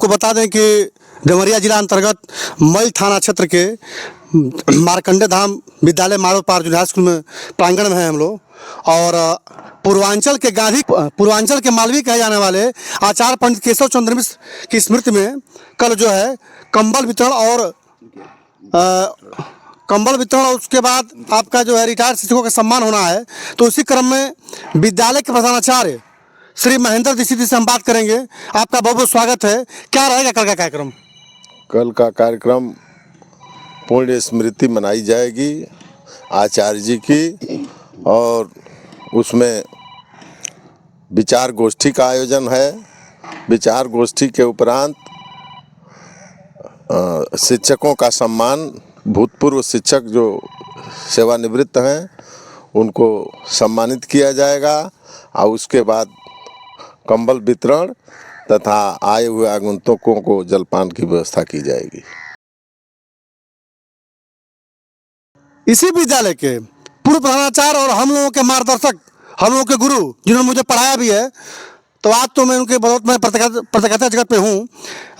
बता दें कि देवरिया जिला अंतर्गत मई थाना क्षेत्र के मार्कंडे धाम विद्यालय माड़ो पार जूनियर हाई स्कूल में प्रांगण में हैं हम लोग। और पूर्वांचल के मालवी कहे जाने वाले आचार्य पंडित केशव चंद्र मिश्र की स्मृति में कल जो है कंबल वितरण और उसके बाद आपका जो है रिटायर्ड शिक्षकों का सम्मान होना है। तो उसी क्रम में विद्यालय के प्रधानाचार्य श्री महेंद्र दीक्षित जी से हम बात करेंगे। आपका बहुत बहुत स्वागत है। क्या रहेगा कल का कार्यक्रम? कल का कार्यक्रम पूर्ण स्मृति मनाई जाएगी आचार्य जी की, और उसमें विचार गोष्ठी का आयोजन है। विचार गोष्ठी के उपरांत शिक्षकों का सम्मान, भूतपूर्व शिक्षक जो सेवानिवृत्त हैं उनको सम्मानित किया जाएगा, और उसके बाद कंबल वितरण तथा आए हुए आगंतुकों को जलपान की व्यवस्था की जाएगी। इसी विद्यालय के पूर्व प्रधानाचार्य और हम लोगों के मार्गदर्शक, हम लोगों के गुरु जिन्होंने मुझे पढ़ाया भी है, तो आज तो मैं उनके बहुत मैं पत्रकारिता जगत पे हूँ,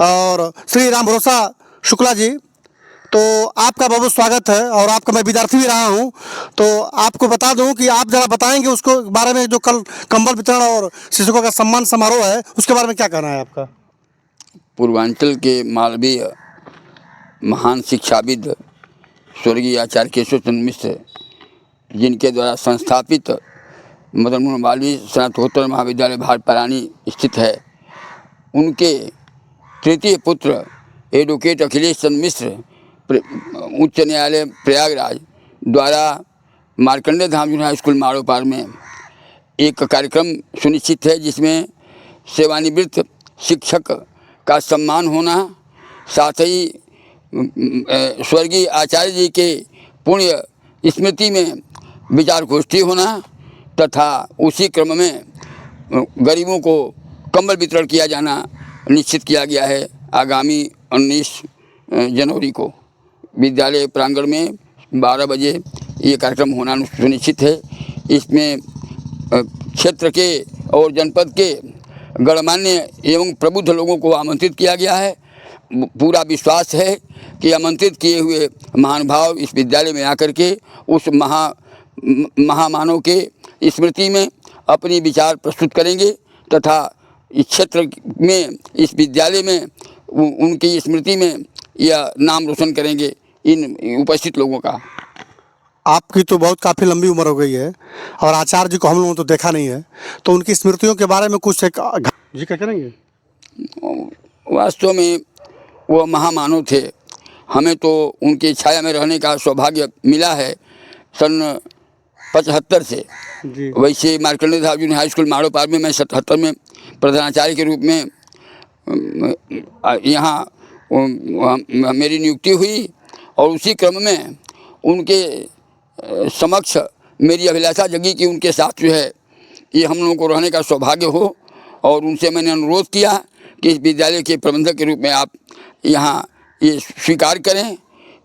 और श्री राम भरोसा शुक्ला जी, तो आपका बहुत स्वागत है। और आपका मैं विद्यार्थी भी रहा हूँ, तो आपको बता दूँ कि आप ज़रा बताएंगे उसको बारे में, जो कल कंबल वितरण और शिक्षकों का सम्मान समारोह है उसके बारे में क्या कहना है आपका? पूर्वांचल के मालवीय महान शिक्षाविद स्वर्गीय आचार्य केशव चंद्र मिश्र, जिनके द्वारा संस्थापित मदन मोहन मालवीय स्नातकोत्तर महाविद्यालय भाटपरानी स्थित है, उनके तृतीय पुत्र एडवोकेट अखिलेश चंद्र मिश्र उच्च न्यायालय प्रयागराज द्वारा मार्कंडे धाम जूनियर हाई स्कूल माड़ो पार में एक कार्यक्रम सुनिश्चित है, जिसमें सेवानिवृत्त शिक्षक का सम्मान होना, साथ ही स्वर्गीय आचार्य जी के पुण्य स्मृति में विचार गोष्ठी होना, तथा उसी क्रम में गरीबों को कंबल वितरण किया जाना निश्चित किया गया है। आगामी 19 जनवरी को विद्यालय प्रांगण में 12 बजे ये कार्यक्रम होना सुनिश्चित है। इसमें क्षेत्र के और जनपद के गणमान्य एवं प्रबुद्ध लोगों को आमंत्रित किया गया है। पूरा विश्वास है कि आमंत्रित किए हुए महानुभाव इस विद्यालय में आकर के उस महामानव के स्मृति में अपनी विचार प्रस्तुत करेंगे, तथा इस क्षेत्र में, इस विद्यालय में उनकी स्मृति में यह नाम रोशन करेंगे इन उपस्थित लोगों का। आपकी तो बहुत काफ़ी लंबी उम्र हो गई है, और आचार्य जी को हम लोगों ने तो देखा नहीं है, तो उनकी स्मृतियों के बारे में कुछ एक जी क्या करेंगे? वास्तव में वो महामानव थे। हमें तो उनकी छाया में रहने का सौभाग्य मिला है सन 75 से। वैसे मार्कंडे धाम जूनियर हाई स्कूल माड़ो पार में मैं 77 में प्रधानाचार्य के रूप में यहाँ मेरी नियुक्ति हुई, और उसी क्रम में उनके समक्ष मेरी अभिलाषा जगी कि उनके साथ जो है ये हम लोगों को रहने का सौभाग्य हो, और उनसे मैंने अनुरोध किया कि इस विद्यालय के प्रबंधक के रूप में आप यहाँ ये स्वीकार करें।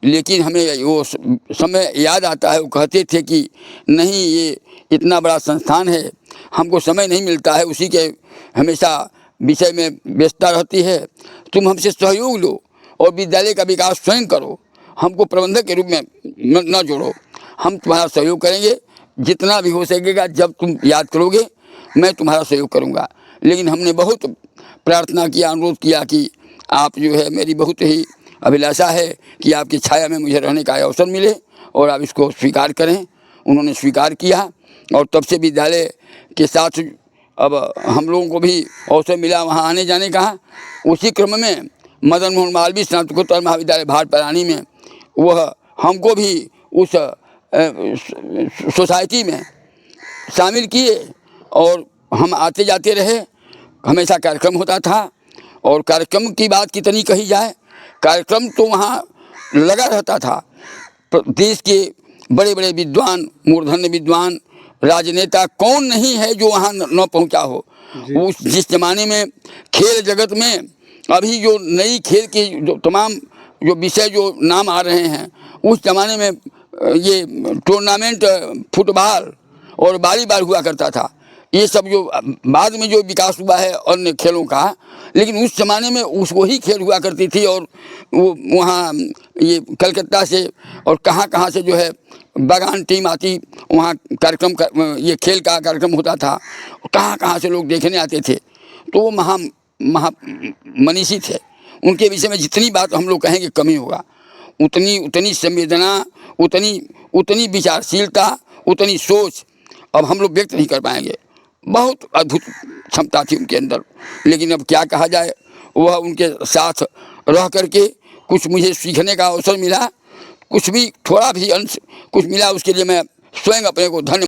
लेकिन हमें वो समय याद आता है, वो कहते थे कि नहीं, ये इतना बड़ा संस्थान है, हमको समय नहीं मिलता है, उसी के हमेशा विषय में व्यस्तता रहती है, तुम हमसे सहयोग लो और विद्यालय का विकास स्वयं करो, हमको प्रबंधक के रूप में न जोड़ो। हम तुम्हारा सहयोग करेंगे, जितना भी हो सकेगा, जब तुम याद करोगे मैं तुम्हारा सहयोग करूँगा। लेकिन हमने बहुत प्रार्थना किया, अनुरोध किया कि आप जो है, मेरी बहुत ही अभिलाषा है कि आपकी छाया में मुझे रहने का अवसर मिले और आप इसको स्वीकार करें। उन्होंने स्वीकार किया, और तब से विद्यालय के साथ अब हम लोगों को भी अवसर मिला वहाँ आने जाने का। उसी क्रम में मदन मोहन मालवीय स्नातकोत्तर महाविद्यालय भाटपरानी में वह हमको भी उस सोसाइटी में शामिल किए, और हम आते जाते रहे। हमेशा कार्यक्रम होता था, और कार्यक्रम की बात कितनी कही जाए, कार्यक्रम तो वहाँ लगा रहता था। देश के बड़े बड़े विद्वान, मूर्धन्य विद्वान, राजनेता कौन नहीं है जो वहाँ न पहुँचा हो। उस जिस जमाने में खेल जगत में अभी जो नई खेल की जो तमाम जो विषय जो नाम आ रहे हैं, उस जमाने में ये टूर्नामेंट फुटबॉल और वॉलीबॉल हुआ करता था। ये सब जो बाद में जो विकास हुआ है अन्य खेलों का, लेकिन उस ज़माने में उस वही खेल हुआ करती थी। और वो वहाँ ये कलकत्ता से और कहाँ से जो है बागान टीम आती, वहाँ कार्यक्रम का ये खेल का कार्यक्रम होता था, कहाँ से लोग देखने आते थे। तो वो महा मनीषी थे। उनके विषय में जितनी बात हम लोग कहेंगे कमी होगा। उतनी संवेदना, उतनी विचारशीलता, उतनी सोच अब हम लोग व्यक्त नहीं कर पाएंगे। बहुत अद्भुत क्षमता थी उनके अंदर। लेकिन अब क्या कहा जाए, वह उनके साथ रह करके कुछ मुझे सीखने का अवसर मिला, कुछ भी थोड़ा भी अंश कुछ मिला, उसके लिए मैं स्वयं अपने को धन्य